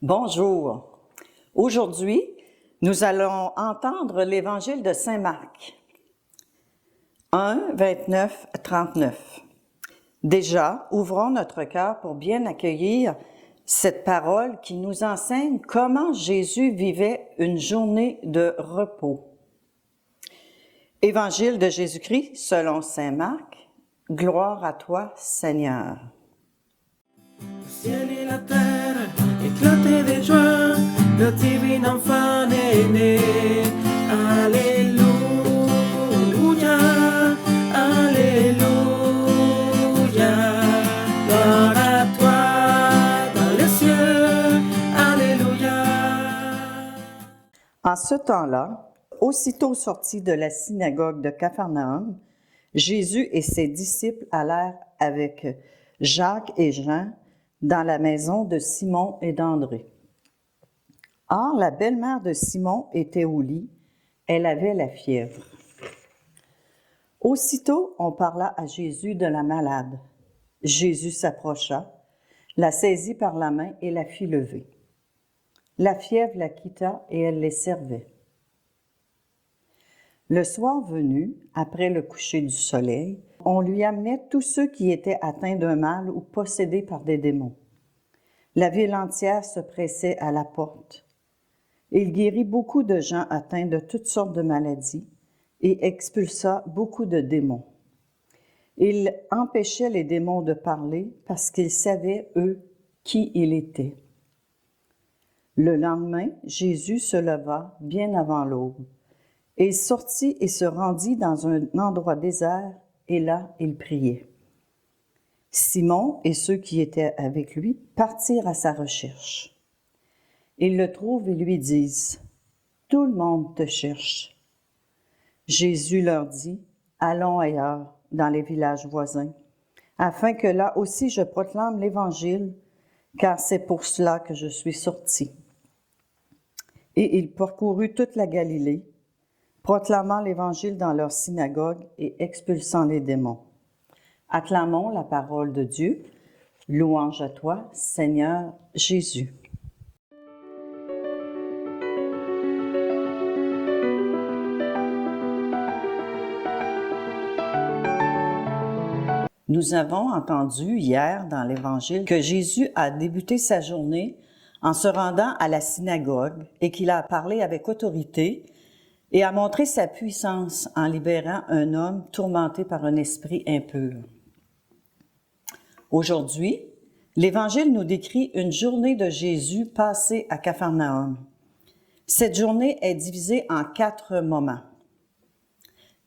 Bonjour. Aujourd'hui, nous allons entendre l'Évangile de Saint Marc. 1, 29, 39. Déjà, ouvrons notre cœur pour bien accueillir cette parole qui nous enseigne comment Jésus vivait une journée de repos. Évangile de Jésus-Christ selon Saint Marc. Gloire à toi, Seigneur. Le ciel et la terre éclataient de joie, le divin enfant est né. Alléluia, Alléluia. Gloire à toi dans les cieux, Alléluia. En ce temps-là, aussitôt sortis de la synagogue de Capharnaüm, Jésus et ses disciples allèrent avec Jacques et Jean dans la maison de Simon et d'André. Or, la belle-mère de Simon était au lit, elle avait la fièvre. Aussitôt, on parla à Jésus de la malade. Jésus s'approcha, la saisit par la main et la fit lever. La fièvre la quitta et elle les servait. Le soir venu, après le coucher du soleil, on lui amenait tous ceux qui étaient atteints d'un mal ou possédés par des démons. La ville entière se pressait à la porte. Il guérit beaucoup de gens atteints de toutes sortes de maladies et expulsa beaucoup de démons. Il empêchait les démons de parler parce qu'ils savaient, eux, qui il était. Le lendemain, Jésus se leva bien avant l'aube. Il sortit et se rendit dans un endroit désert, et là, il priait. Simon et ceux qui étaient avec lui partirent à sa recherche. Ils le trouvent et lui disent, « Tout le monde te cherche. » Jésus leur dit, « Allons ailleurs, dans les villages voisins, afin que là aussi je proclame l'Évangile, car c'est pour cela que je suis sorti. » Et il parcourut toute la Galilée, proclamant l'Évangile dans leur synagogue et expulsant les démons. Acclamons la parole de Dieu. Louange à toi, Seigneur Jésus. Nous avons entendu hier dans l'Évangile que Jésus a débuté sa journée en se rendant à la synagogue et qu'il a parlé avec autorité et a montré sa puissance en libérant un homme tourmenté par un esprit impur. Aujourd'hui, l'Évangile nous décrit une journée de Jésus passée à Capharnaüm. Cette journée est divisée en 4 moments.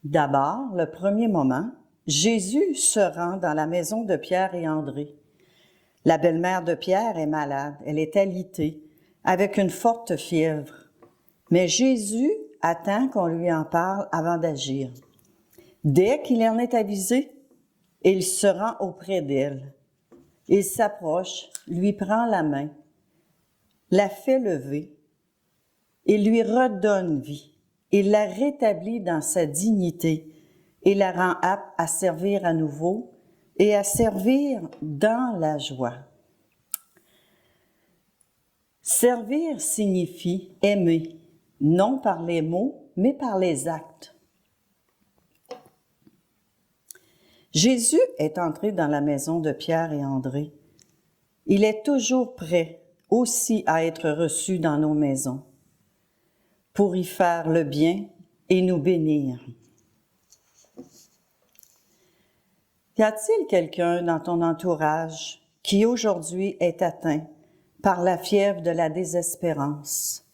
D'abord, le premier moment, Jésus se rend dans la maison de Pierre et André. La belle-mère de Pierre est malade, elle est alitée, avec une forte fièvre. Mais Jésus attend qu'on lui en parle avant d'agir. Dès qu'il en est avisé, il se rend auprès d'elle. Il s'approche, lui prend la main, la fait lever, il lui redonne vie, il la rétablit dans sa dignité et la rend apte à servir à nouveau et à servir dans la joie. Servir signifie aimer, non par les mots, mais par les actes. Jésus est entré dans la maison de Pierre et André. Il est toujours prêt aussi à être reçu dans nos maisons, pour y faire le bien et nous bénir. Y a-t-il quelqu'un dans ton entourage qui aujourd'hui est atteint par la fièvre de la désespérance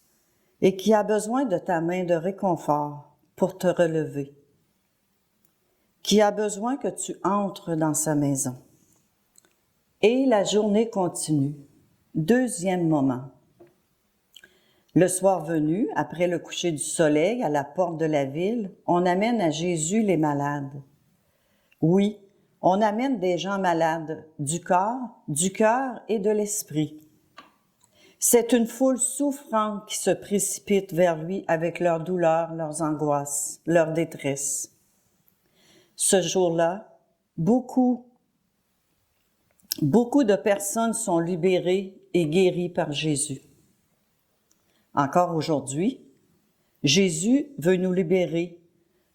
et qui a besoin de ta main de réconfort pour te relever? Qui a besoin que tu entres dans sa maison? Et la journée continue. Deuxième moment. Le soir venu, après le coucher du soleil, à la porte de la ville, on amène à Jésus les malades. Oui, on amène des gens malades du corps, du cœur et de l'esprit. C'est une foule souffrante qui se précipite vers lui avec leurs douleurs, leurs angoisses, leur détresse. Ce jour-là, beaucoup de personnes sont libérées et guéries par Jésus. Encore aujourd'hui, Jésus veut nous libérer,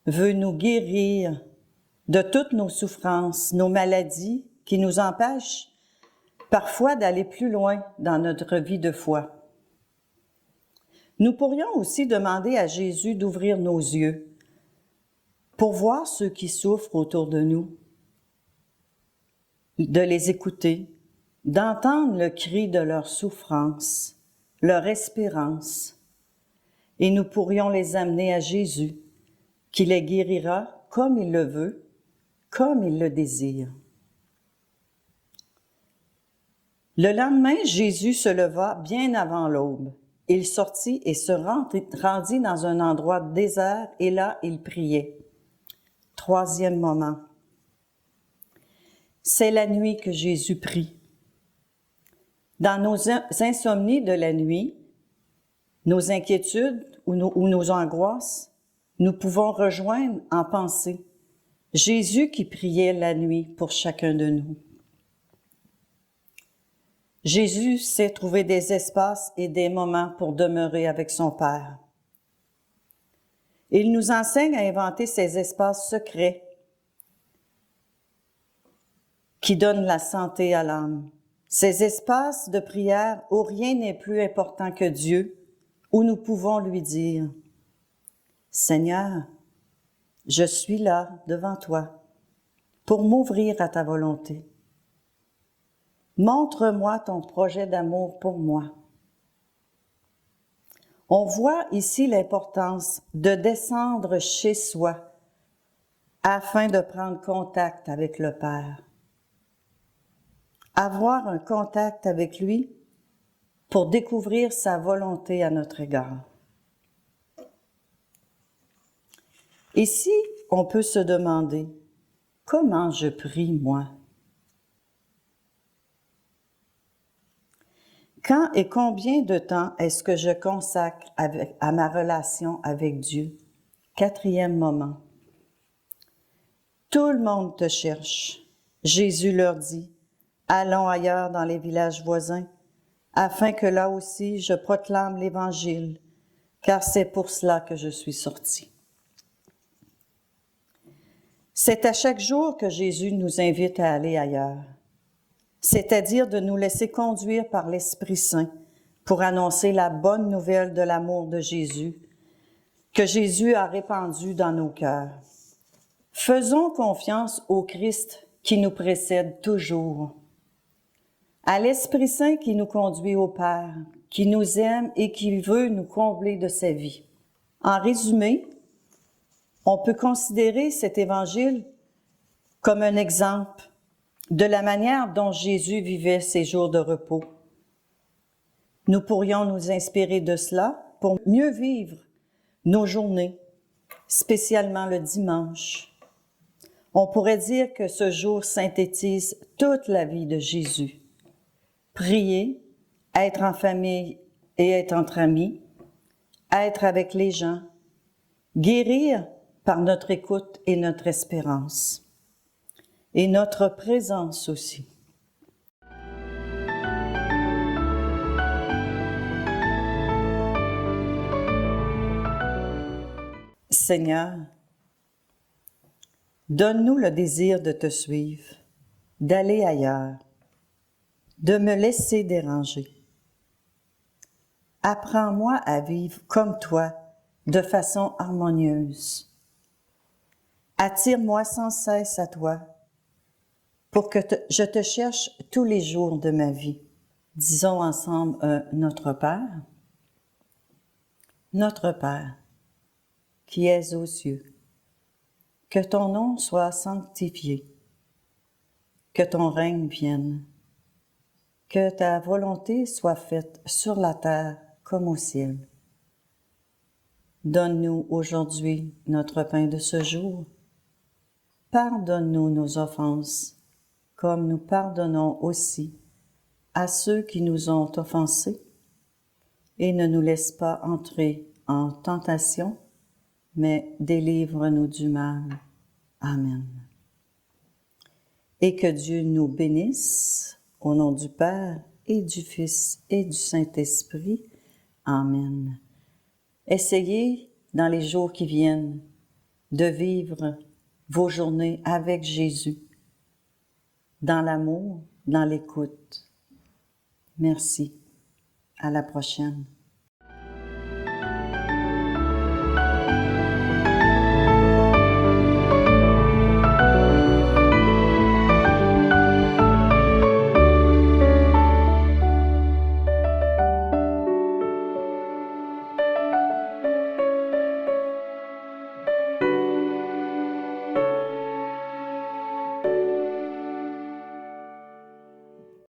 veut nous guérir de toutes nos souffrances, nos maladies qui nous empêchent parfois d'aller plus loin dans notre vie de foi. Nous pourrions aussi demander à Jésus d'ouvrir nos yeux pour voir ceux qui souffrent autour de nous, de les écouter, d'entendre le cri de leur souffrance, leur espérance, et nous pourrions les amener à Jésus, qui les guérira comme il le veut, comme il le désire. Le lendemain, Jésus se leva bien avant l'aube. Il sortit et se rendit dans un endroit désert, et là, il priait. Troisième moment. C'est la nuit que Jésus prie. Dans nos insomnies de la nuit, nos inquiétudes ou nos angoisses, nous pouvons rejoindre en pensée Jésus qui priait la nuit pour chacun de nous. Jésus sait trouver des espaces et des moments pour demeurer avec son Père. Il nous enseigne à inventer ces espaces secrets qui donnent la santé à l'âme. Ces espaces de prière où rien n'est plus important que Dieu, où nous pouvons lui dire « Seigneur, je suis là devant toi pour m'ouvrir à ta volonté. Montre-moi ton projet d'amour pour moi. » On voit ici l'importance de descendre chez soi afin de prendre contact avec le Père. Avoir un contact avec lui pour découvrir sa volonté à notre égard. Ici, on peut se demander, comment je prie, moi? Quand et combien de temps est-ce que je consacre à ma relation avec Dieu? Quatrième moment. Tout le monde te cherche. Jésus leur dit, allons ailleurs dans les villages voisins, afin que là aussi je proclame l'Évangile, car c'est pour cela que je suis sorti. C'est à chaque jour que Jésus nous invite à aller ailleurs, c'est-à-dire de nous laisser conduire par l'Esprit Saint pour annoncer la bonne nouvelle de l'amour de Jésus, que Jésus a répandu dans nos cœurs. Faisons confiance au Christ qui nous précède toujours, à l'Esprit Saint qui nous conduit au Père, qui nous aime et qui veut nous combler de sa vie. En résumé, on peut considérer cet évangile comme un exemple de la manière dont Jésus vivait ses jours de repos. Nous pourrions nous inspirer de cela pour mieux vivre nos journées, spécialement le dimanche. On pourrait dire que ce jour synthétise toute la vie de Jésus. Prier, être en famille et être entre amis, être avec les gens, guérir par notre écoute et notre espérance, et notre présence aussi. Seigneur, donne-nous le désir de te suivre, d'aller ailleurs, de me laisser déranger. Apprends-moi à vivre comme toi, de façon harmonieuse. Attire-moi sans cesse à toi, pour que je te cherche tous les jours de ma vie. Disons ensemble notre Père. Notre Père, qui es aux cieux, que ton nom soit sanctifié, que ton règne vienne, que ta volonté soit faite sur la terre comme au ciel. Donne-nous aujourd'hui notre pain de ce jour. Pardonne-nous nos offenses, comme nous pardonnons aussi à ceux qui nous ont offensés, et ne nous laisse pas entrer en tentation, mais délivre-nous du mal. Amen. Et que Dieu nous bénisse, au nom du Père et du Fils et du Saint-Esprit. Amen. Essayez, dans les jours qui viennent, de vivre vos journées avec Jésus, dans l'amour, dans l'écoute. Merci. À la prochaine.